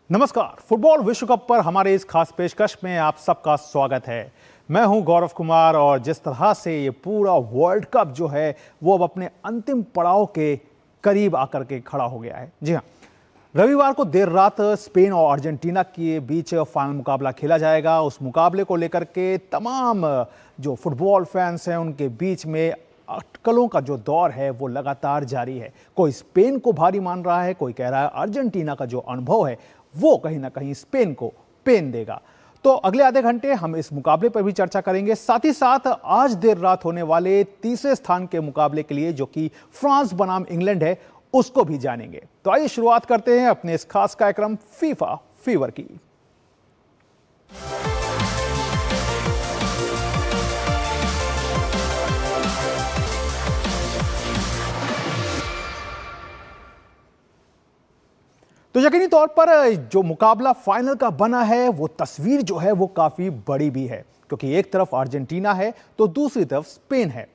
नमस्कार। फुटबॉल विश्व कप पर हमारे इस खास पेशकश में आप सबका स्वागत है। मैं हूं गौरव कुमार और जिस तरह से ये पूरा वर्ल्ड कप जो है वो अब अपने अंतिम पड़ाव के करीब आकर के खड़ा हो गया है। जी हां, रविवार को देर रात स्पेन और अर्जेंटीना के बीच फाइनल मुकाबला खेला जाएगा। उस मुकाबले को लेकर के तमाम जो फुटबॉल फैंस हैं उनके बीच में अटकलों का जो दौर है वो लगातार जारी है। कोई स्पेन को भारी मान रहा है, कोई कह रहा है अर्जेंटीना का जो अनुभव है वो कहीं ना कहीं स्पेन को पेन देगा। तो अगले आधे घंटे हम इस मुकाबले पर भी चर्चा करेंगे। साथ ही साथ आज देर रात होने वाले तीसरे स्थान के मुकाबले के लिए जो कि फ्रांस बनाम इंग्लैंड है उसको भी जानेंगे। तो आइए शुरुआत करते हैं अपने इस खास कार्यक्रम फीफा फीवर की। तो यकीनी तौर पर जो मुकाबला फाइनल का बना है वो तस्वीर जो है वो काफी बड़ी भी है, क्योंकि एक तरफ अर्जेंटीना है तो दूसरी तरफ स्पेन है।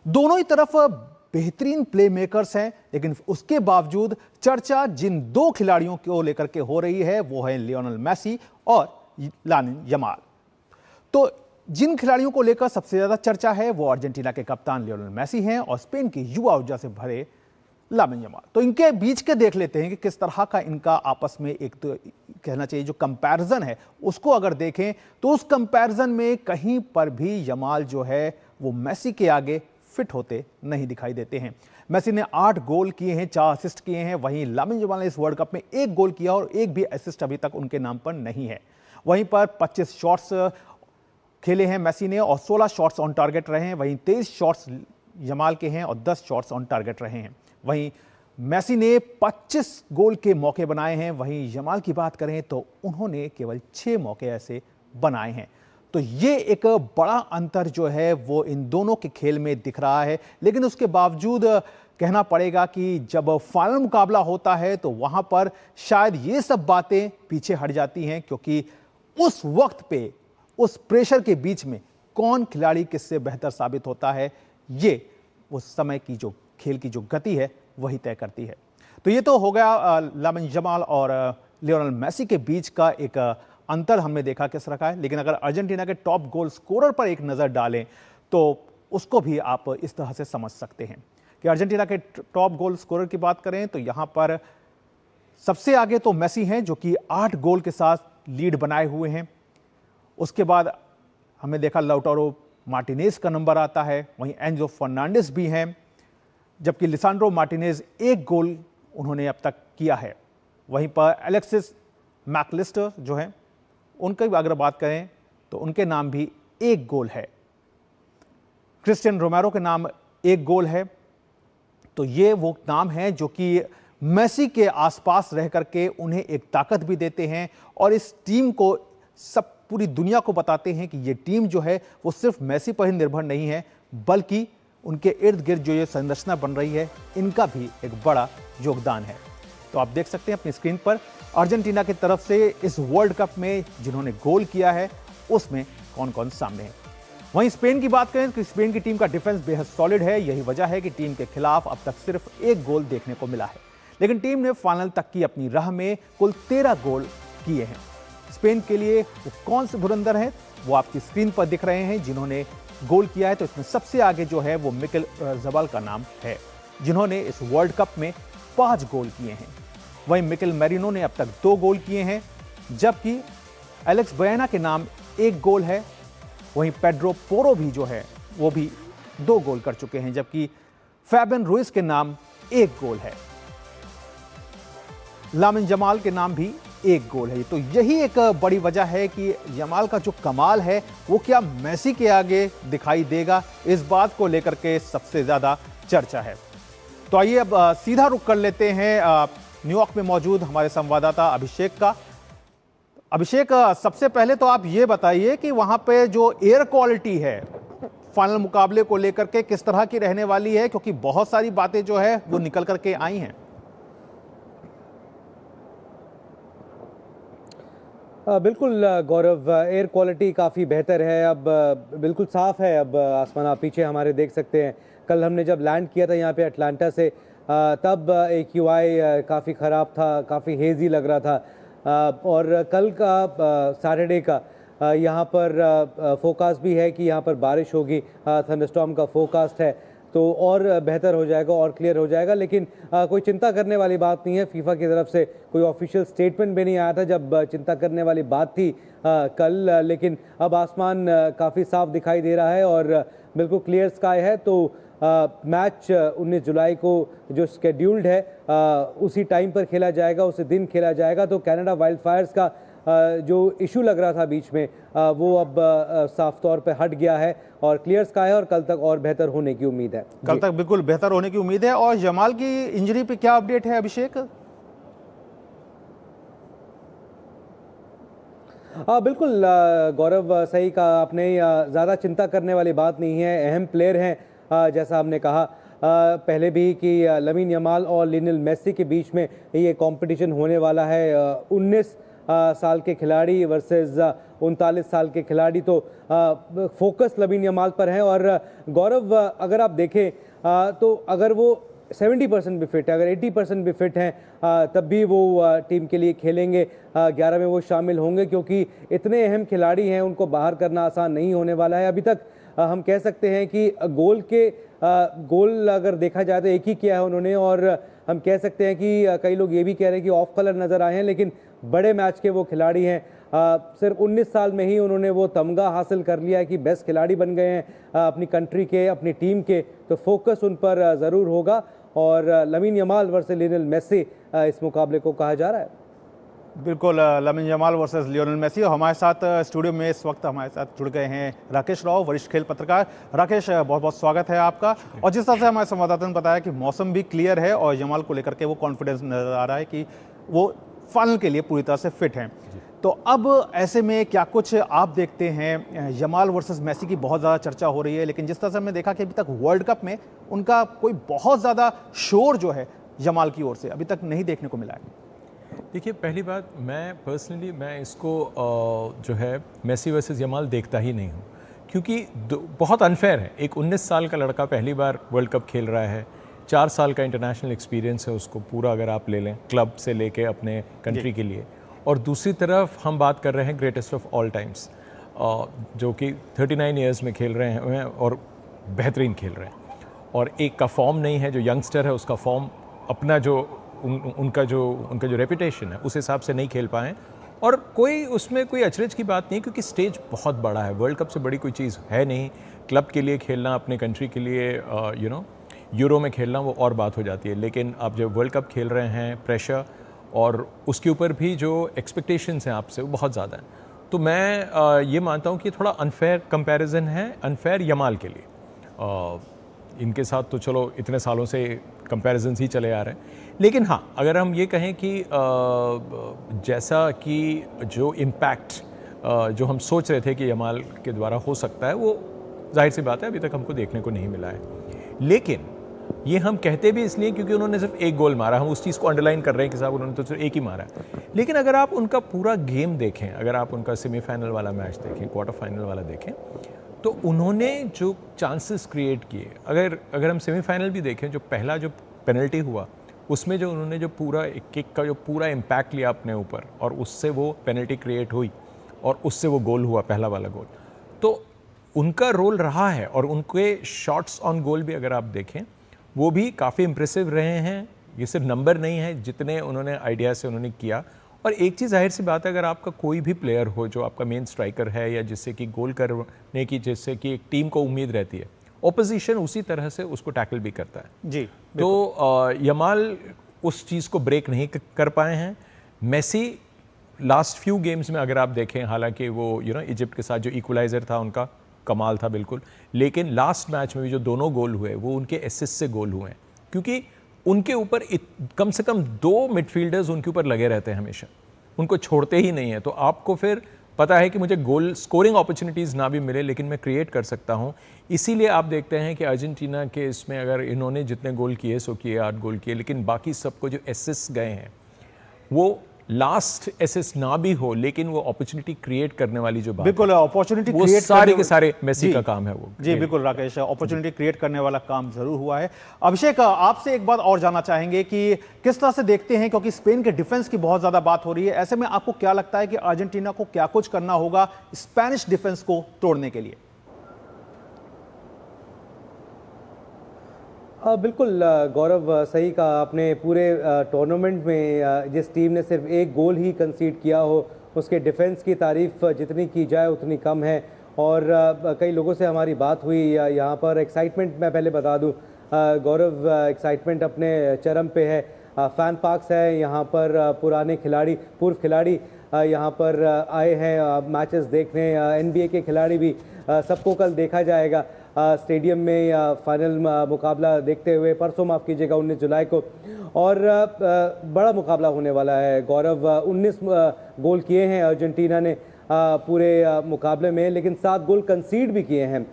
दोनों ही तरफ बेहतरीन प्ले मेकर्स हैं, लेकिन उसके बावजूद चर्चा जिन दो खिलाड़ियों को लेकर के हो रही है वो है लियोनेल मेसी और लामिन यमाल। तो जिन खिलाड़ियों को लेकर सबसे ज्यादा चर्चा है वो अर्जेंटीना के कप्तान लियोनेल मेसी हैं और स्पेन की युवा ऊर्जा से भरे लामिन यमाल। तो इनके बीच के देख लेते हैं कि किस तरह का इनका आपस में एक तो कहना चाहिए जो कंपैरिजन है उसको अगर देखें तो उस कंपैरिजन में कहीं पर भी यमाल जो है वो मेसी के आगे फिट होते नहीं दिखाई देते हैं। मेसी ने 8 गोल किए हैं, 4 असिस्ट किए हैं, वहीं लामिन यमाल ने इस वर्ल्ड कप में 1 गोल किया और 1 भी असिस्ट अभी तक उनके नाम पर नहीं है। वहीं पर 25 शॉट्स खेले हैं मेसी ने और 16 शॉट्स ऑन टारगेट रहे हैं, वहीं 23 शॉट्स यमाल के हैं और 10 शॉट्स ऑन टारगेट रहे हैं। वहीं मेसी ने 25 गोल के मौके बनाए हैं, वहीं यमाल की बात करें तो उन्होंने केवल 6 मौके ऐसे बनाए हैं। तो ये एक बड़ा अंतर जो है वो इन दोनों के खेल में दिख रहा है। लेकिन उसके बावजूद कहना पड़ेगा कि जब फाइनल मुकाबला होता है तो वहां पर शायद ये सब बातें पीछे हट जाती हैं, क्योंकि उस वक्त पे उस प्रेशर के बीच में कौन खिलाड़ी किससे बेहतर साबित होता है ये उस समय की जो खेल की जो गति है वही तय करती है। तो ये तो हो गया लामिन यमाल और लियोनेल मेसी के बीच का एक अंतर हमने देखा किस रखा है। लेकिन अगर अर्जेंटीना के टॉप गोल स्कोरर पर एक नजर डालें तो उसको भी आप इस तरह से समझ सकते हैं कि अर्जेंटीना के टॉप गोल स्कोरर की बात करें तो यहां पर सबसे आगे तो मेसी हैं जो कि 8 गोल के साथ लीड बनाए हुए हैं। उसके बाद हमने देखा लाउटारो मार्टिनेज का नंबर आता है, वहीं एंजो फर्नांडिस भी हैं, जबकि लिसांड्रो मार्टिनेज 1 गोल उन्होंने अब तक किया है। वहीं पर एलेक्सिस मैकलिस्टर जो है उनकी अगर बात करें तो उनके नाम भी 1 गोल है। क्रिस्टियन रोमेरो के नाम 1 गोल है। तो ये वो नाम हैं जो कि मेसी के आसपास रह करके उन्हें एक ताकत भी देते हैं और इस टीम को सब पूरी दुनिया को बताते हैं कि ये टीम जो है वो सिर्फ मेसी पर ही निर्भर नहीं है, बल्कि उनके इर्द गिर्द जो ये संरचना बन रही है इनका भी एक बड़ा योगदान है। तो आप देख सकते हैं अपनी स्क्रीन पर अर्जेंटीना की तरफ से इस वर्ल्ड कप में जिन्होंने गोल किया है उसमें कौन कौन सामने है। वहीं स्पेन की बात करें तो स्पेन की टीम का डिफेंस बेहद सॉलिड है। यही वजह है कि टीम के खिलाफ अब तक सिर्फ 1 गोल देखने को मिला है, लेकिन टीम ने फाइनल तक की अपनी राह में कुल 13 गोल किए हैं। स्पेन के लिए वो कौन से धुरंधर हैं वो आपकी स्क्रीन पर दिख रहे हैं जिन्होंने गोल किया है। तो इसमें सबसे आगे जो है वो मिकेल ओयारज़ाबाल का नाम है जिन्होंने इस वर्ल्ड कप में 5 गोल किए हैं। वहीं मिकेल मेरिनो ने अब तक 2 गोल किए हैं, जबकि एलेक्स बयाना के नाम 1 गोल है। वहीं पेड्रो पोरो भी जो है वो भी 2 गोल कर चुके हैं, जबकि फैबियन रुइस के नाम 1 गोल है। लामिन यमाल के नाम भी 1 गोल है। तो यही एक बड़ी वजह है कि यमाल का जो कमाल है वो क्या मेसी के आगे दिखाई देगा, इस बात को लेकर के सबसे ज्यादा चर्चा है। तो आइए अब सीधा रुख कर लेते हैं न्यूयॉर्क में मौजूद हमारे संवाददाता अभिषेक का। अभिषेक, सबसे पहले तो आप ये बताइए कि वहां पे जो एयर क्वालिटी है फाइनल मुकाबले को लेकर के किस तरह की रहने वाली है, क्योंकि बहुत सारी बातें जो है वो निकल करके आई हैं। बिल्कुल गौरव, एयर क्वालिटी काफ़ी बेहतर है, अब बिल्कुल साफ़ है। अब आसमान आप पीछे हमारे देख सकते हैं। कल हमने जब लैंड किया था यहाँ पे अटलांटा से, तब AQI काफ़ी ख़राब था, काफ़ी हेज़ी लग रहा था। और कल का सैटरडे का यहाँ पर फोकास्ट भी है कि यहाँ पर बारिश होगी, थंडरस्टॉर्म का फोकास्ट है, तो और बेहतर हो जाएगा और क्लियर हो जाएगा। लेकिन कोई चिंता करने वाली बात नहीं है। फीफा की तरफ से कोई ऑफिशियल स्टेटमेंट भी नहीं आया था जब चिंता करने वाली बात थी कल, लेकिन अब आसमान काफ़ी साफ दिखाई दे रहा है और बिल्कुल क्लियर स्काई है। तो मैच 19 जुलाई को जो स्केड्यूल्ड है उसी टाइम पर खेला जाएगा, उसी दिन खेला जाएगा। तो कनाडा वाइल्ड फायर्स का जो इशू लग रहा था बीच में वो अब साफ तौर पे हट गया है और क्लियर स्काई है और कल तक और बेहतर होने की उम्मीद है। कल तक बिल्कुल बेहतर होने की उम्मीद है। और जमाल की इंजरी पे क्या अपडेट है अभिषेक? बिल्कुल गौरव, सही कहा आपने, ज़्यादा चिंता करने वाली बात नहीं है। अहम प्लेयर हैं, जैसा हमने कहा पहले भी कि लमीन यमाल और लियोनेल मेसी के बीच में ये कंपटीशन होने वाला है। 19 साल के खिलाड़ी वर्सेस 39 साल के खिलाड़ी, तो फोकस लमीन यमाल पर है। और गौरव, अगर आप देखें तो अगर वो 70% भी फिट है, अगर 80% भी फिट हैं, तब भी वो टीम के लिए खेलेंगे, 11 में वो शामिल होंगे, क्योंकि इतने अहम खिलाड़ी हैं, उनको बाहर करना आसान नहीं होने वाला है। अभी तक हम कह सकते हैं कि गोल अगर देखा जाए तो एक ही किया है उन्होंने, और हम कह सकते हैं कि कई लोग ये भी कह रहे हैं कि ऑफ कलर नज़र आए हैं, लेकिन बड़े मैच के वो खिलाड़ी हैं। सिर्फ 19 साल में ही उन्होंने वो तमगा हासिल कर लिया है कि बेस्ट खिलाड़ी बन गए हैं अपनी कंट्री के, अपनी टीम के। तो फोकस उन पर ज़रूर होगा और lamin Yamal versus Lionel Messi इस मुकाबले को कहा जा रहा है। बिल्कुल, lamin Yamal versus Lionel Messi. और हमारे साथ स्टूडियो में इस वक्त हमारे साथ जुड़ गए हैं राकेश राव, वरिष्ठ खेल पत्रकार। राकेश, बहुत बहुत स्वागत है आपका। और जिस तरह से हमारे संवाददाता ने बताया कि मौसम भी क्लियर है और यमाल को लेकर के वो कॉन्फिडेंस नजर आ रहा है कि वो फाइनल के लिए पूरी तरह से फिट हैं। तो अब ऐसे में क्या कुछ आप देखते हैं? यमाल वर्सेस मेसी की बहुत ज़्यादा चर्चा हो रही है, लेकिन जिस तरह से हमने देखा कि अभी तक वर्ल्ड कप में उनका कोई बहुत ज़्यादा शोर जो है यमाल की ओर से अभी तक नहीं देखने को मिला है। देखिए, पहली बात, मैं पर्सनली इसको जो है मेसी वर्सेस यमाल देखता ही नहीं हूँ, क्योंकि बहुत अनफेयर है। एक 19 साल का लड़का पहली बार वर्ल्ड कप खेल रहा है, 4 साल का इंटरनेशनल एक्सपीरियंस है उसको पूरा, अगर आप ले लें क्लब से लेके अपने कंट्री के लिए। और दूसरी तरफ हम बात कर रहे हैं ग्रेटेस्ट ऑफ ऑल टाइम्स, जो कि 39 ईयर्स में खेल रहे हैं और बेहतरीन खेल रहे हैं। और एक का फॉर्म नहीं है, जो यंगस्टर है उसका फॉर्म अपना जो उनका जो रेपुटेशन है उस हिसाब से नहीं खेल पाए। और कोई उसमें कोई अचरज की बात नहीं, क्योंकि स्टेज बहुत बड़ा है, वर्ल्ड कप से बड़ी कोई चीज़ है नहीं। क्लब के लिए खेलना, अपने कंट्री के लिए यूरो में खेलना, वो और बात हो जाती है। लेकिन आप जब वर्ल्ड कप खेल रहे हैं, प्रेशर और उसके ऊपर भी जो एक्सपेक्टेशंस हैं आपसे वो बहुत ज़्यादा हैं। तो मैं ये मानता हूँ कि थोड़ा अनफेयर कंपैरिजन है, अनफेयर यमाल के लिए। इनके साथ तो चलो इतने सालों से कंपैरिजन्स ही चले आ रहे हैं। लेकिन हाँ, अगर हम ये कहें कि जैसा कि जो इम्पैक्ट जो हम सोच रहे थे कि यमाल के द्वारा हो सकता है, वो जाहिर सी बात है अभी तक हमको देखने को नहीं मिला है। लेकिन ये हम कहते भी इसलिए क्योंकि उन्होंने सिर्फ एक गोल मारा, हम उस चीज़ को अंडरलाइन कर रहे हैं कि साहब उन्होंने तो सिर्फ एक ही मारा है। लेकिन अगर आप उनका पूरा गेम देखें, अगर आप उनका सेमीफाइनल वाला मैच देखें, क्वार्टर फाइनल वाला देखें, तो उन्होंने जो चांसेस क्रिएट किए, अगर हम सेमीफाइनल भी देखें, जो पहला जो पेनल्टी हुआ उसमें जो उन्होंने जो पूरा एक किक का जो पूरा इम्पैक्ट लिया अपने ऊपर और उससे वो पेनल्टी क्रिएट हुई और उससे वो गोल हुआ, पहला वाला गोल, तो उनका रोल रहा है। और उनके शॉट्स ऑन गोल भी अगर आप देखें वो भी काफ़ी इम्प्रेसिव रहे हैं। ये सिर्फ नंबर नहीं है, जितने उन्होंने आइडिया से उन्होंने किया। और एक चीज़ जाहिर सी बात है, अगर आपका कोई भी प्लेयर हो जो आपका मेन स्ट्राइकर है या जिससे कि गोल करने की, जिससे कि एक टीम को उम्मीद रहती है, ओपोजिशन उसी तरह से उसको टैकल भी करता है जी। तो यमाल उस चीज़ को ब्रेक नहीं कर पाए हैं। मेसी लास्ट फ्यू गेम्स में अगर आप देखें, हालांकि वो इजिप्ट के साथ जो इक्वलाइज़र था उनका कमाल था बिल्कुल, लेकिन लास्ट मैच में भी जो दोनों गोल हुए वो उनके एसिस्ट से गोल हुए हैं, क्योंकि उनके ऊपर कम से कम 2 मिडफील्डर्स उनके ऊपर लगे रहते हैं हमेशा, उनको छोड़ते ही नहीं है। तो आपको फिर पता है कि मुझे गोल स्कोरिंग अपॉर्चुनिटीज़ ना भी मिले, लेकिन मैं क्रिएट कर सकता हूँ। इसीलिए आप देखते हैं कि अर्जेंटीना के इसमें अगर इन्होंने जितने गोल किए 8 गोल किए, लेकिन बाकी सबको जो एसिस्ट गए हैं वो लास्ट एसेस ना भी हो, लेकिन वो अपॉर्चुनिटी क्रिएट करने वाली जो बात बिल्कुल अपॉर्चुनिटी वो क्रिएट सारे के सारे मेसी का काम है वो। जी बिल्कुल राकेश, अपॉर्चुनिटी क्रिएट करने वाला काम जरूर हुआ है। अभिषेक, आपसे एक बात और जानना चाहेंगे कि किस तरह से देखते हैं, क्योंकि स्पेन के डिफेंस की बहुत ज्यादा बात हो रही है, ऐसे में आपको क्या लगता है कि अर्जेंटीना को क्या कुछ करना होगा स्पेनिश डिफेंस को तोड़ने के लिए? बिल्कुल गौरव, सही कहा आपने। पूरे टूर्नामेंट में जिस टीम ने सिर्फ एक गोल ही कंसीड किया हो, उसके डिफेंस की तारीफ जितनी की जाए उतनी कम है। और कई लोगों से हमारी बात हुई यहाँ पर। एक्साइटमेंट मैं पहले बता दूँ गौरव, एक्साइटमेंट अपने चरम पे है। फैन पार्क्स है यहाँ पर, पुराने खिलाड़ी, पूर्व खिलाड़ी यहाँ पर आए हैं मैचेस देखने, NBA के खिलाड़ी भी। सबको कल देखा जाएगा स्टेडियम में फाइनल मुकाबला देखते हुए, परसों माफ़ कीजिएगा 19 जुलाई को। और बड़ा मुकाबला होने वाला है गौरव। 19 गोल किए हैं अर्जेंटीना ने पूरे मुकाबले में, लेकिन 7 गोल कंसीड भी किए हैं।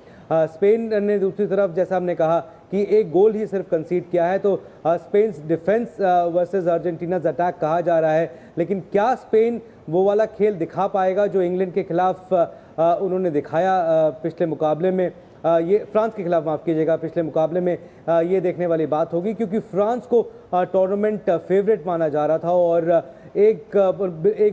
स्पेन ने दूसरी तरफ, जैसा हमने कहा कि एक गोल ही सिर्फ कंसीड किया है, तो स्पेन डिफेंस वर्सेस अर्जेंटीनाज अटैक कहा जा रहा है। लेकिन क्या स्पेन वो वाला खेल दिखा पाएगा जो इंग्लैंड के खिलाफ उन्होंने दिखाया पिछले मुकाबले में, ये फ्रांस के खिलाफ, माफ़ कीजिएगा, पिछले मुकाबले में? ये देखने वाली बात होगी, क्योंकि फ्रांस को टूर्नामेंट फेवरेट माना जा रहा था और एक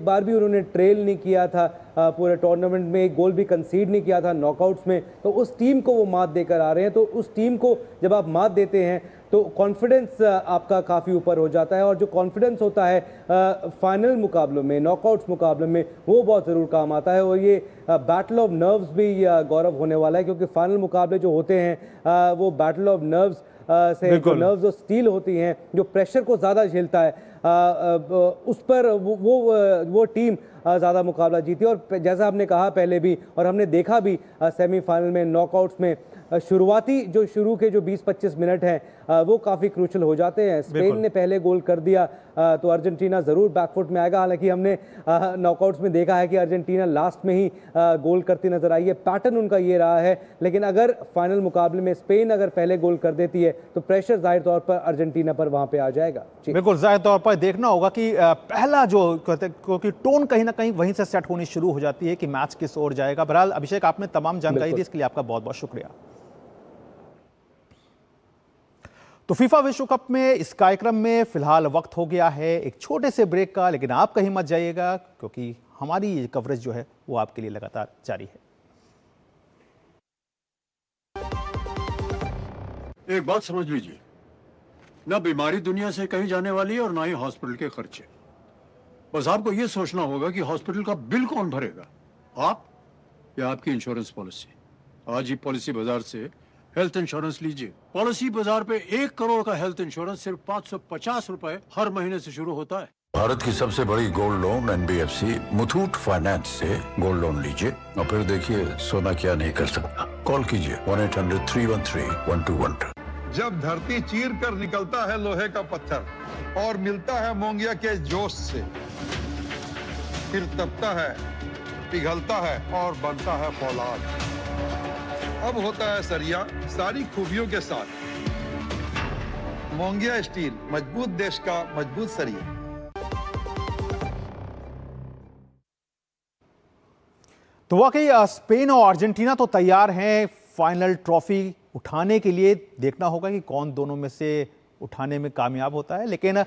बार भी उन्होंने ट्रेल नहीं किया था पूरे टूर्नामेंट में, एक गोल भी कंसीड नहीं किया था नॉकआउट्स में। तो उस टीम को वो मात देकर आ रहे हैं। तो उस टीम को जब आप मात देते हैं तो कॉन्फिडेंस आपका काफ़ी ऊपर हो जाता है, और जो कॉन्फिडेंस होता है फाइनल मुकाबलों में, नॉकआउट्स मुकाबलों में, वो बहुत ज़रूर काम आता है। और ये बैटल ऑफ नर्व्स भी गौरव होने वाला है, क्योंकि फाइनल मुकाबले जो होते हैं वो बैटल ऑफ नर्व्स से, जो नर्व्स और स्टील होती हैं, जो प्रेशर को ज़्यादा झेलता है, उस पर वो टीम ज़्यादा मुकाबला जीती। और जैसा आपने कहा पहले भी, और हमने देखा भी सेमीफाइनल में, नॉकआउट्स में, शुरू के जो 20-25 मिनट हैं वो काफ़ी क्रूशल हो जाते हैं। स्पेन ने पहले गोल कर दिया तो अर्जेंटीना ज़रूर बैकफुट में आएगा। हालांकि हमने नॉकआउट्स में देखा है कि अर्जेंटीना लास्ट में ही गोल करती नजर आई है, पैटर्न उनका ये रहा है। लेकिन अगर फाइनल मुकाबले में स्पेन अगर पहले गोल कर देती है तो प्रेशर जाहिर तौर पर अर्जेंटीना पर वहाँ पे आ जाएगा। बिल्कुल, जाहिर तौर पर देखना होगा कि पहला जो, क्योंकि टोन कहीं ना कहीं वहीं से सेट होनी शुरू हो जाती है कि मैच किस ओर जाएगा। बहरहाल अभिषेक, आपने तमाम जानकारी दी, इसके लिए आपका बहुत बहुत शुक्रिया। तो फीफा विश्व कप में इस कार्यक्रम में फिलहाल वक्त हो गया है एक छोटे से ब्रेक का, लेकिन आप कहीं मत जाइएगा, क्योंकि हमारी ये कवरेज जो है वो आपके लिए लगातार जारी है। एक बात समझ लीजिए, ना बीमारी दुनिया से कहीं जाने वाली है और ना ही हॉस्पिटल के खर्चे। बस आपको यह सोचना होगा कि हॉस्पिटल का बिल कौन भरेगा, आप या आपकी इंश्योरेंस पॉलिसी। आज ही पॉलिसी बाजार से हेल्थ इंश्योरेंस लीजिए। पॉलिसी बाजार पे 1 करोड़ का हेल्थ इंश्योरेंस सिर्फ 550 रुपए हर महीने से शुरू होता है। भारत की सबसे बड़ी gold loan NBFC Muthoot finance से गोल्ड लोन लीजिए और फिर देखिए सोना क्या नहीं कर सकता। कॉल कीजिए 1-800-313-1212। जब धरती चीर कर निकलता है लोहे का पत्थर और मिलता है मोंगिया के जोश से, फिर तपता है, पिघलता है और बनता है फौलाद। अब होता है सरिया सारी खूबियों के साथ। मोंगिया स्टील, मजबूत देश का मजबूत सरिया। तो वाकई स्पेन और अर्जेंटीना तो तैयार हैं फाइनल ट्रॉफी उठाने के लिए। देखना होगा कि कौन दोनों में से उठाने में कामयाब होता है। लेकिन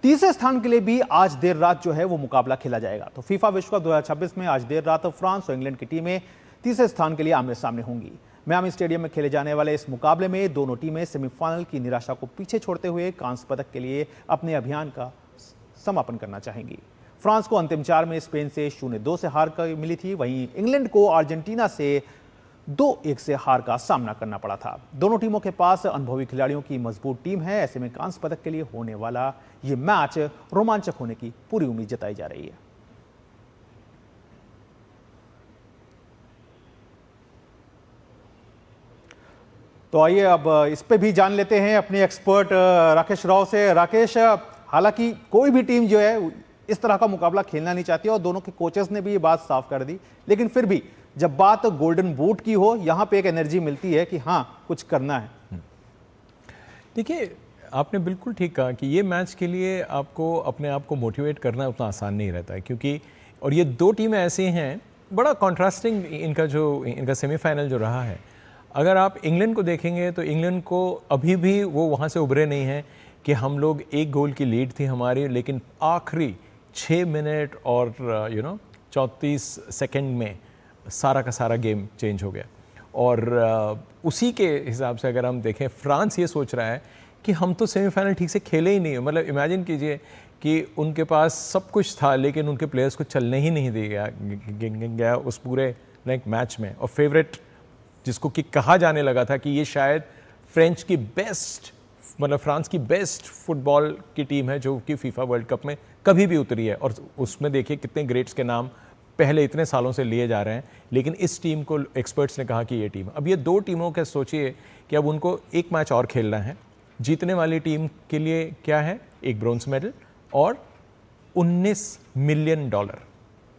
तीसरे स्थान के लिए भी आज देर रात जो है वो मुकाबला खेला जाएगा। तो फीफा विश्व कप 2026 में आज देर रात फ्रांस और इंग्लैंड की टीमें तीसरे स्थान के लिए आमने सामने होंगी। मियामी स्टेडियम में खेले जाने वाले इस मुकाबले में दोनों टीमें सेमीफाइनल की निराशा को पीछे छोड़ते हुए कांस्य पदक के लिए अपने अभियान का समापन करना चाहेंगी। फ्रांस को अंतिम 4 में स्पेन से 0-2 से हार मिली थी, वहीं इंग्लैंड को अर्जेंटीना से 2-1 से हार का सामना करना पड़ा था। दोनों टीमों के पास अनुभवी खिलाड़ियों की मजबूत टीम है। ऐसे में कांस्य पदक के लिए होने वाला ये मैच रोमांचक होने की पूरी उम्मीद जताई जा रही है। तो आइए अब इस पे भी जान लेते हैं अपने एक्सपर्ट राकेश राव से। राकेश, हालांकि कोई भी टीम जो है इस तरह का मुकाबला खेलना नहीं चाहती और दोनों के कोचेस ने भी ये बात साफ कर दी, लेकिन फिर भी जब बात गोल्डन बूट की हो, यहां पे एक एनर्जी मिलती है कि हाँ कुछ करना है। देखिए, आपने बिल्कुल ठीक कहा कि ये मैच के लिए आपको अपने आप को मोटिवेट करना उतना आसान नहीं रहता है, क्योंकि और ये दो टीमें ऐसी हैं, बड़ा कॉन्ट्रास्टिंग इनका सेमीफाइनल जो रहा है। अगर आप इंग्लैंड को देखेंगे तो इंग्लैंड को अभी भी वो वहाँ से उभरे नहीं हैं कि हम लोग 1 गोल की लीड थी हमारी, लेकिन आखिरी 6 मिनट और 34 सेकंड में सारा का सारा गेम चेंज हो गया। और उसी के हिसाब से अगर हम देखें, फ्रांस ये सोच रहा है कि हम तो सेमीफाइनल ठीक से खेले ही नहीं है। मतलब इमेजिन कीजिए कि उनके पास सब कुछ था लेकिन उनके प्लेयर्स को चलने ही नहीं दिया गया उस पूरे मैच में। और फेवरेट जिसको कि कहा जाने लगा था कि ये शायद फ्रेंच की बेस्ट, मतलब फ्रांस की बेस्ट फुटबॉल की टीम है जो कि फीफा वर्ल्ड कप में कभी भी उतरी है। और उसमें देखिए कितने ग्रेट्स के नाम पहले इतने सालों से लिए जा रहे हैं, लेकिन इस टीम को एक्सपर्ट्स ने कहा कि ये टीम, अब ये दो टीमों के सोचिए कि अब उनको एक मैच और खेलना है। जीतने वाली टीम के लिए क्या है, एक ब्रोंज मेडल और $19 मिलियन,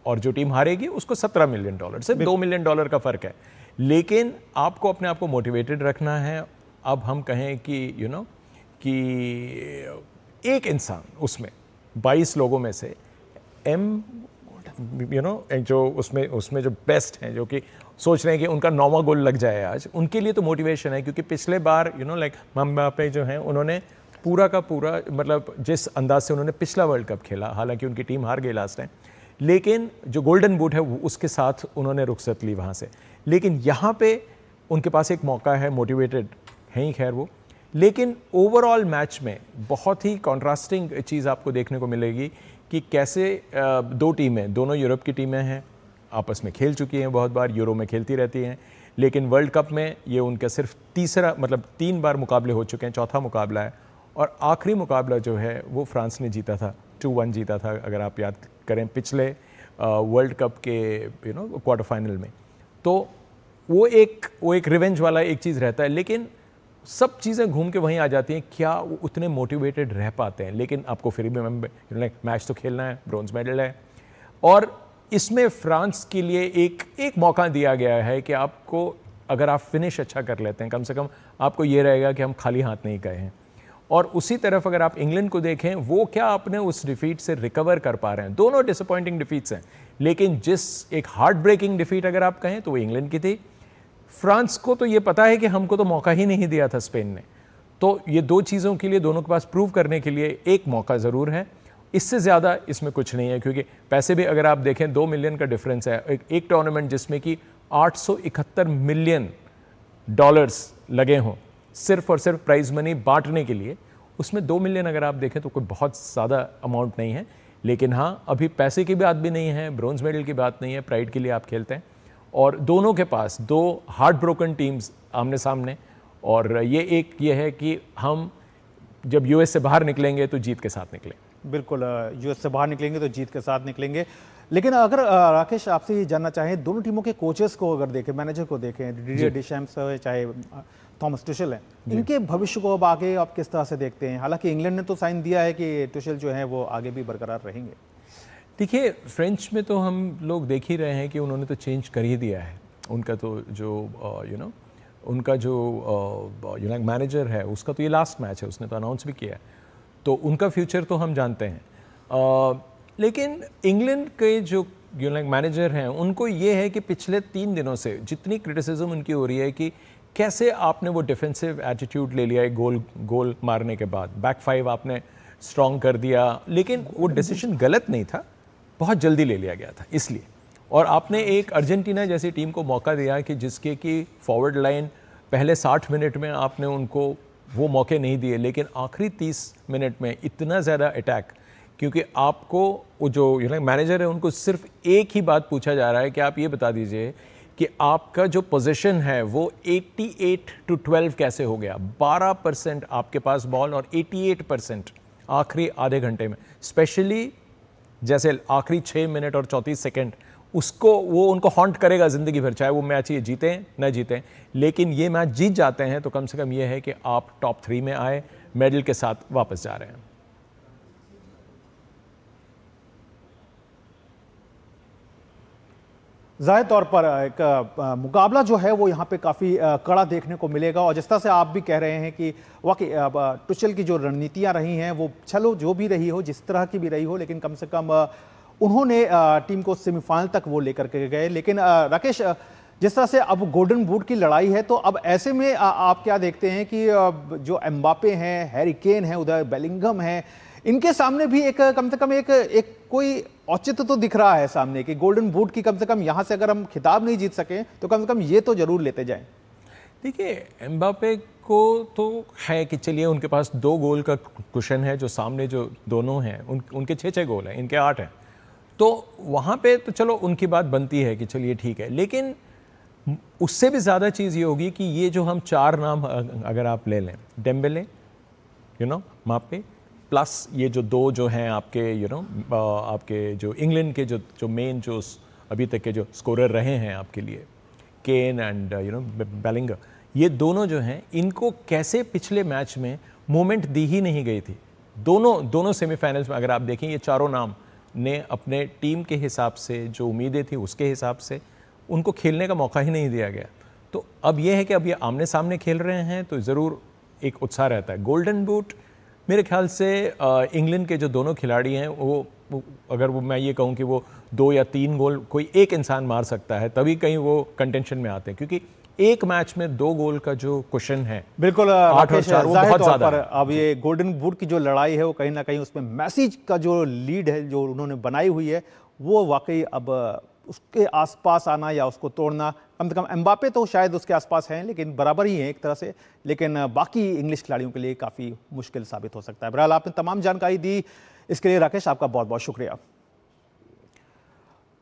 और जो टीम हारेगी उसको $17 मिलियन, सिर्फ $2 मिलियन का फ़र्क है। लेकिन आपको अपने आप को मोटिवेटेड रखना है। अब हम कहें कि कि एक इंसान उसमें 22 लोगों में से जो उसमें जो बेस्ट हैं, जो कि सोच रहे हैं कि उनका 9वां गोल लग जाए आज, उनके लिए तो मोटिवेशन है। क्योंकि पिछले बार लाइक एम्बाप्पे जो हैं, उन्होंने पूरा का पूरा, मतलब जिस अंदाज से उन्होंने पिछला वर्ल्ड कप खेला, हालांकि उनकी टीम हार गई लास्ट टाइम, लेकिन जो गोल्डन बूट है उसके साथ उन्होंने रुखसत ली वहाँ से। लेकिन यहाँ पे उनके पास एक मौका है, मोटिवेटेड हैं ही खैर वो। लेकिन ओवरऑल मैच में बहुत ही कॉन्ट्रास्टिंग चीज़ आपको देखने को मिलेगी कि कैसे दो टीमें, दोनों यूरोप की टीमें हैं, आपस में खेल चुकी हैं, बहुत बार यूरो में खेलती रहती हैं, लेकिन वर्ल्ड कप में ये उनका सिर्फ तीसरा, मतलब 3 बार मुकाबले हो चुके हैं, चौथा मुकाबला है। और आखिरी मुकाबला जो है वो फ्रांस ने जीता था, 2-1 जीता था अगर आप याद करें पिछले वर्ल्ड कप के क्वार्टर फाइनल में। तो वो एक रिवेंज वाला एक चीज़ रहता है। लेकिन सब चीज़ें घूम के वहीं आ जाती हैं, क्या वो उतने मोटिवेटेड रह पाते हैं। लेकिन आपको फिर भी मैच तो खेलना है, ब्रोंज मेडल है। और इसमें फ्रांस के लिए एक मौका दिया गया है कि आपको, अगर आप फिनिश अच्छा कर लेते हैं, कम से कम आपको ये रहेगा कि हम खाली हाथ नहीं गए हैं। और उसी तरफ अगर आप इंग्लैंड को देखें, वो क्या अपने उस डिफीट से रिकवर कर पा रहे हैं। दोनों डिसअपॉइंटिंग डिफीट्स हैं, लेकिन जिस एक हार्ट ब्रेकिंग डिफीट अगर आप कहें तो वो इंग्लैंड की थी। फ्रांस को तो ये पता है कि हमको तो मौका ही नहीं दिया था स्पेन ने। तो ये दो चीज़ों के लिए दोनों के पास प्रूव करने के लिए एक मौका ज़रूर है, इससे ज़्यादा इसमें कुछ नहीं है। क्योंकि पैसे भी अगर आप देखें, $2 मिलियन का डिफरेंस है। एक टूर्नामेंट जिसमें कि $871 मिलियन लगे हों सिर्फ और सिर्फ प्राइज मनी बांटने के लिए, उसमें 2 मिलियन अगर आप देखें तो कोई बहुत ज़्यादा अमाउंट नहीं है। लेकिन हाँ, अभी पैसे की बात भी नहीं है, ब्रोंज मेडल की बात नहीं है, प्राइड के लिए आप खेलते हैं। और दोनों के पास 2 हार्ट ब्रोकन टीम्स आमने सामने। और ये है कि हम जब यूएस से बाहर निकलेंगे तो जीत के साथ निकलेंगे। बिल्कुल, यूएस से बाहर निकलेंगे तो जीत के साथ निकलेंगे। लेकिन अगर राकेश आपसे ये जानना चाहें, दोनों टीमों के कोचेस को अगर देखें, मैनेजर को देखें, डिडियर डेशैम्स चाहे थॉमस टुशेल हैं, इनके भविष्य को अब आगे आप किस तरह से देखते हैं? हालांकि इंग्लैंड ने तो साइन दिया है कि टुशेल जो है वो आगे भी बरकरार रहेंगे। देखिए, फ्रेंच में तो हम लोग देख ही रहे हैं कि उन्होंने तो चेंज कर ही दिया है। उनका तो जो उनका जो मैनेजर है, उसका तो ये लास्ट मैच है, उसने तो अनाउंस भी किया है। तो उनका फ्यूचर तो हम जानते हैं। लेकिन इंग्लैंड के जो मैनेजर हैं, उनको ये है कि पिछले 3 दिनों से जितनी क्रिटिसिज्म उनकी हो रही है कि कैसे आपने वो डिफेंसिव एटीट्यूड ले लिया है गोल मारने के बाद, बैक 5 आपने स्ट्रॉन्ग कर दिया, लेकिन वो डिसीजन गलत नहीं था, बहुत जल्दी ले लिया गया था इसलिए। और आपने एक अर्जेंटीना जैसी टीम को मौका दिया कि जिसके कि फॉरवर्ड लाइन पहले 60 मिनट में आपने उनको वो मौके नहीं दिए, लेकिन आखिरी 30 मिनट में इतना ज़्यादा अटैक। क्योंकि आपको वो जो मैनेजर है, उनको सिर्फ एक ही बात पूछा जा रहा है कि आप ये बता दीजिए कि आपका जो पोजीशन है वो 88-12 कैसे हो गया। 12% आपके पास बॉल और 88% आखिरी आधे घंटे में, स्पेशली जैसे आखिरी 6 मिनट और 34 सेकंड, वो उनको हॉन्ट करेगा ज़िंदगी भर, चाहे वो मैच ये जीतें न जीतें। लेकिन ये मैच जीत जाते हैं तो कम से कम ये है कि आप टॉप 3 में आए, मेडल के साथ वापस जा रहे हैं। ज़ाहिर तौर पर एक मुकाबला जो है वो यहाँ पे काफ़ी कड़ा देखने को मिलेगा और जिस तरह से आप भी कह रहे हैं कि वाकई टुचेल की जो रणनीतियाँ रही हैं वो चलो जो भी रही हो, जिस तरह की भी रही हो, लेकिन कम से कम उन्होंने टीम को सेमीफाइनल तक वो लेकर के गए। लेकिन राकेश, जिस तरह से अब गोल्डन बूट की लड़ाई है, तो अब ऐसे में आप क्या देखते हैं कि जो एम्बापे हैं, हैरी केन है, उधर बेलिंगम है, इनके सामने भी एक कम से कम एक कोई औचित्य तो दिख रहा है सामने कि गोल्डन बूट की कम से कम यहां से अगर हम खिताब नहीं जीत सके तो कम से कम ये तो जरूर लेते जाएं। देखिए, एम्बापे को तो है कि चलिए उनके पास 2 गोल का कुशन है, जो सामने जो दोनों हैं उनके 6-6 गोल हैं, इनके 8 हैं, तो वहाँ पे तो चलो उनकी बात बनती है कि चलिए ठीक है। लेकिन उससे भी ज़्यादा चीज़ ये होगी कि ये जो हम 4 नाम अगर आप ले लें, डेम्बेले, मापे, प्लस ये जो 2 जो हैं आपके आपके जो इंग्लैंड के जो मेन जो अभी तक के जो स्कोरर रहे हैं आपके लिए, केन एंड बेलिंगर, ये दोनों जो हैं, इनको कैसे पिछले मैच में मोमेंट दी ही नहीं गई थी। दोनों सेमीफाइनल्स में अगर आप देखें, ये चारों नाम ने अपने टीम के हिसाब से जो उम्मीदें थी उसके हिसाब से उनको खेलने का मौका ही नहीं दिया गया। तो अब ये है कि अब ये आमने सामने खेल रहे हैं तो ज़रूर एक उत्साह रहता है। गोल्डन बूट मेरे ख्याल से इंग्लैंड के जो दोनों खिलाड़ी हैं वो अगर मैं ये कहूँ कि वो 2 या 3 गोल कोई एक इंसान मार सकता है, तभी कहीं वो कंटेंशन में आते हैं, क्योंकि एक मैच में 2 गोल का जो क्वेश्चन है, बिल्कुल 8 और 4 वो बहुत ज़्यादा है। अब ये गोल्डन बूट की जो लड़ाई है वो कहीं ना कहीं उसमें मैसी का जो लीड है जो उन्होंने बनाई हुई है वो वाकई अब उसके आसपास आना या उसको तोड़ना, कम से कम एम्बापे तो शायद उसके आसपास हैं लेकिन बराबर ही हैं एक तरह से, लेकिन बाकी इंग्लिश खिलाड़ियों के लिए काफ़ी मुश्किल साबित हो सकता है। बहरहाल आपने तमाम जानकारी दी, इसके लिए राकेश आपका बहुत बहुत शुक्रिया।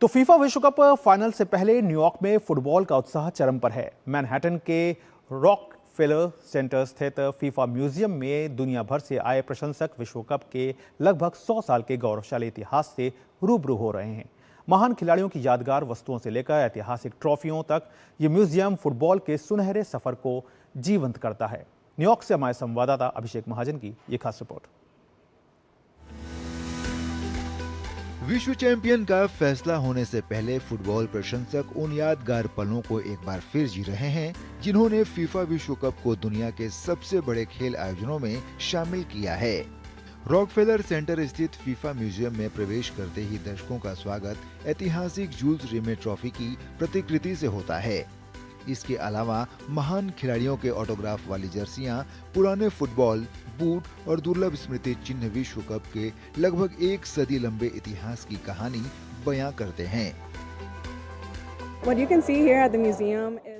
तो फीफा विश्व कप फाइनल से पहले न्यूयॉर्क में फुटबॉल का उत्साह चरम पर है। मैनहट्टन के रॉकफेलर सेंटर स्थित फीफा म्यूजियम में दुनिया भर से आए प्रशंसक विश्व कप के लगभग 100 साल के गौरवशाली इतिहास से रूबरू हो रहे हैं। महान खिलाड़ियों की यादगार वस्तुओं से लेकर ऐतिहासिक ट्रॉफियों तक ये म्यूजियम फुटबॉल के सुनहरे सफर को जीवंत करता है। न्यूयॉर्क से हमारे संवाददाता अभिषेक महाजन की ये खास रिपोर्ट। विश्व चैंपियन का फैसला होने से पहले फुटबॉल प्रशंसक उन यादगार पलों को एक बार फिर जी रहे हैं जिन्होंने फीफा विश्व कप को दुनिया के सबसे बड़े खेल आयोजनों में शामिल किया है। रॉकफेलर सेंटर स्थित फीफा म्यूजियम में प्रवेश करते ही दर्शकों का स्वागत ऐतिहासिक जूल्स रिमेट ट्रॉफी की प्रतिकृति से होता है। इसके अलावा महान खिलाड़ियों के ऑटोग्राफ वाली जर्सियां, पुराने फुटबॉल बूट और दुर्लभ स्मृति चिन्ह विश्व कप के लगभग 1 सदी लंबे इतिहास की कहानी बयां करते हैं।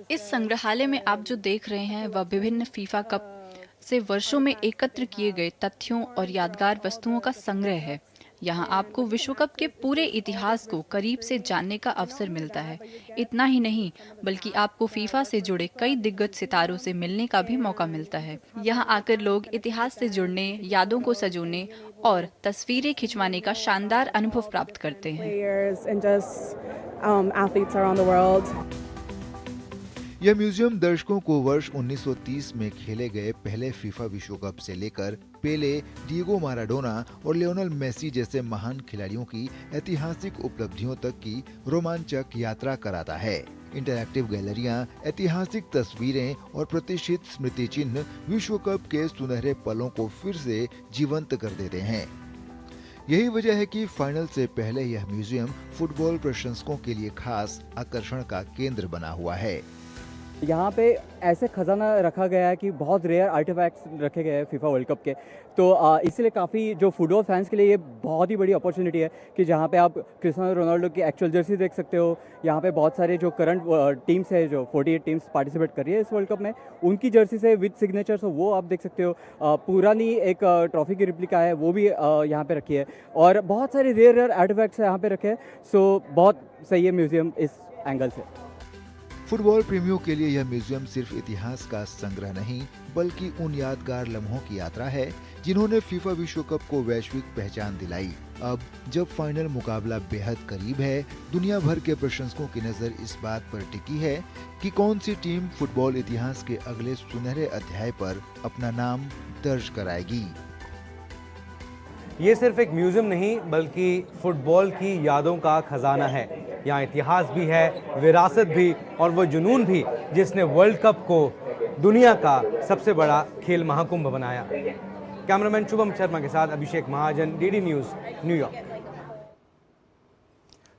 इस संग्रहालय में आप जो देख रहे हैं वह विभिन्न फीफा कप से वर्षों में एकत्र किए गए तथ्यों और यादगार वस्तुओं का संग्रह है। यहाँ आपको विश्व कप के पूरे इतिहास को करीब से जानने का अवसर मिलता है। इतना ही नहीं, बल्कि आपको फीफा से जुड़े कई दिग्गज सितारों से मिलने का भी मौका मिलता है। यहाँ आकर लोग इतिहास से जुड़ने, यादों को सजोने और तस्वीरें खिंचवाने का शानदार अनुभव प्राप्त करते हैं। यह म्यूजियम दर्शकों को वर्ष 1930 में खेले गए पहले फीफा विश्व कप से लेकर पेले, डिएगो माराडोना और लियोनेल मेसी जैसे महान खिलाड़ियों की ऐतिहासिक उपलब्धियों तक की रोमांचक यात्रा कराता है। इंटरैक्टिव गैलरियां, ऐतिहासिक तस्वीरें और प्रतिष्ठित स्मृति चिन्ह विश्व कप के सुनहरे पलों को फिर से जीवंत कर देते हैं। यही वजह है कि फाइनल से पहले यह म्यूजियम फुटबॉल प्रशंसकों के लिए खास आकर्षण का केंद्र बना हुआ है। यहाँ पे ऐसे खजाना रखा गया है कि बहुत रेयर आर्टिफैक्ट्स रखे गए हैं फीफा वर्ल्ड कप के, तो इसलिए काफ़ी जो फुटबॉल फैंस के लिए ये बहुत ही बड़ी अपॉर्चुनिटी है कि जहाँ पे आप क्रिस्टियानो रोनाल्डो की एक्चुअल जर्सी देख सकते हो। यहाँ पे बहुत सारे जो करंट टीम्स है, जो 48 टीम्स पार्टिसिपेट कर रही है इस वर्ल्ड कप में, उनकी जर्सी से विद सिग्नेचर्स वो आप देख सकते हो। पुरानी एक ट्रॉफी की रिप्लिका है वो भी यहाँ पे रखी है और बहुत सारे रेयर आर्टिफैक्ट्स यहाँ पे रखे हैं। सो बहुत सही है म्यूजियम इस एंगल से। फुटबॉल प्रेमियों के लिए यह म्यूजियम सिर्फ इतिहास का संग्रह नहीं बल्कि उन यादगार लम्हों की यात्रा है जिन्होंने फीफा विश्व कप को वैश्विक पहचान दिलाई। अब जब फाइनल मुकाबला बेहद करीब है, दुनिया भर के प्रशंसकों की नजर इस बात पर टिकी है कि कौन सी टीम फुटबॉल इतिहास के अगले सुनहरे अध्याय पर अपना नाम दर्ज कराएगी। ये सिर्फ एक म्यूजियम नहीं बल्कि फुटबॉल की यादों का खजाना है। यहाँ इतिहास भी है, विरासत भी और वो जुनून भी जिसने वर्ल्ड कप को दुनिया का सबसे बड़ा खेल महाकुंभ बनाया। कैमरामैन शुभम शर्मा के साथ Abhishek Mahajan, DD news, New York.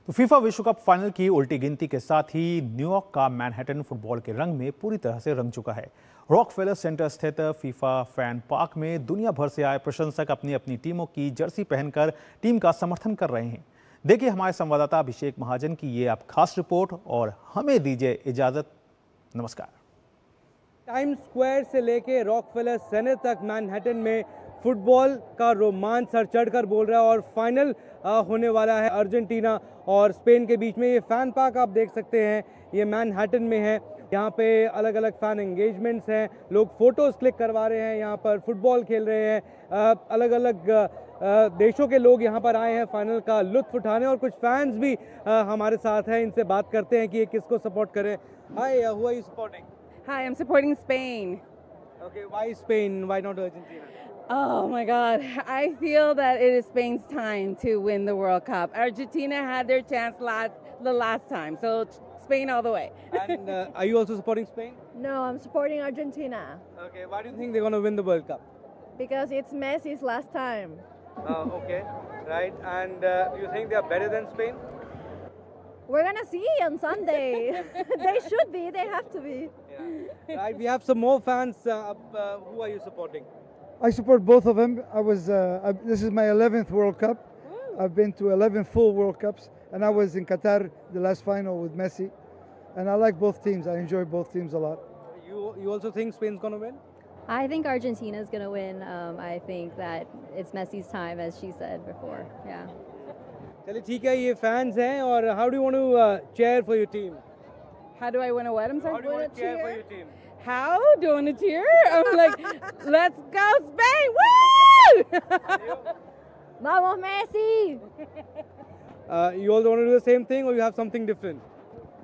तो फीफा विश्व कप फाइनल की उल्टी गिनती के साथ ही न्यूयॉर्क का मैनहट्टन फुटबॉल के रंग में पूरी तरह से रंग चुका है। रॉकफेलर सेंटर स्थित फीफा फैन पार्क में दुनिया भर से आए प्रशंसक अपनी अपनी टीमों की जर्सी पहनकर टीम का समर्थन कर रहे हैं। देखिए हमारे संवाददाता अभिषेक महाजन की ये आप खास रिपोर्ट और हमें दीजिए इजाजत। नमस्कार। टाइम्स स्क्वायर से लेके रॉकफेलर सेंटर तक मैनहट्टन में फुटबॉल का रोमांच सर चढ़कर बोल रहा है और फाइनल होने वाला है अर्जेंटीना और स्पेन के बीच में। ये फैन पार्क आप देख सकते हैं, ये मैनहट्टन में है। यहाँ पे अलग अलग फैन एंगेजमेंट्स हैं, लोग फोटोज़ क्लिक करवा रहे हैं, यहाँ पर फुटबॉल खेल रहे हैं। अलग अलग देशों के लोग यहाँ पर आए हैं फाइनल का लुत्फ उठाने और कुछ फैंस भी हमारे साथ हैं। इनसे बात करते हैं कि ये किसको सपोर्ट करें। Hi, who are you supporting? Hi, I'm supporting Spain. Okay, why Spain? Why not Argentina? Oh my God. I feel that it is Spain's time to win the World Cup. Argentina had their chance the last time, so Spain all the way. And are you also supporting Spain? No, I'm supporting Argentina. Okay, why do you think they're going to win the World Cup? Because it's Messi's last time. Okay, right. And do you think they are better than Spain? We're gonna see on Sunday. They should be. They have to be. Yeah. Right. We have some more fans. Who are you supporting? I support both of them. This is my 11th World Cup. I've been to 11 full World Cups, and I was in Qatar the last final with Messi. And I like both teams. I enjoy both teams a lot. You also think Spain's going to win? I think Argentina's gonna win. I think that it's Messi's time, as she said before. Yeah. चलिए ठीक है, ये fans हैं और how do you want to cheer for your team? How do I win a what? I'm sorry. How do you want to cheer for your team? How do you want to cheer? I'm like, let's go Spain! Woo! Vamos Messi! You all want to do the same thing or you have something different?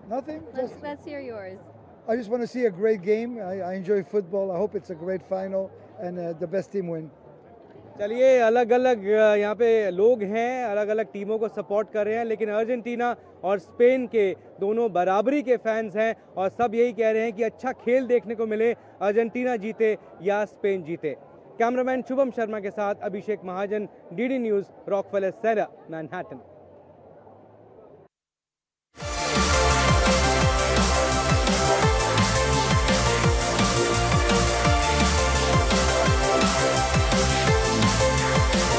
Nothing. Let's hear yours. I just want to see a great game. I enjoy football. I hope it's a great final and the best team win. चलिए अलग अलग यहाँ पे लोग हैं, अलग अलग टीमों को सपोर्ट कर रहे हैं, लेकिन अर्जेंटीना और स्पेन के दोनों बराबरी के फैंस हैं और सब यही कह रहे हैं कि अच्छा खेल देखने को मिले, अर्जेंटीना जीते या स्पेन जीते। कैमरामैन शुभम शर्मा के साथ Abhishek Mahajan, DD news, Rockefeller centre, Manhattan.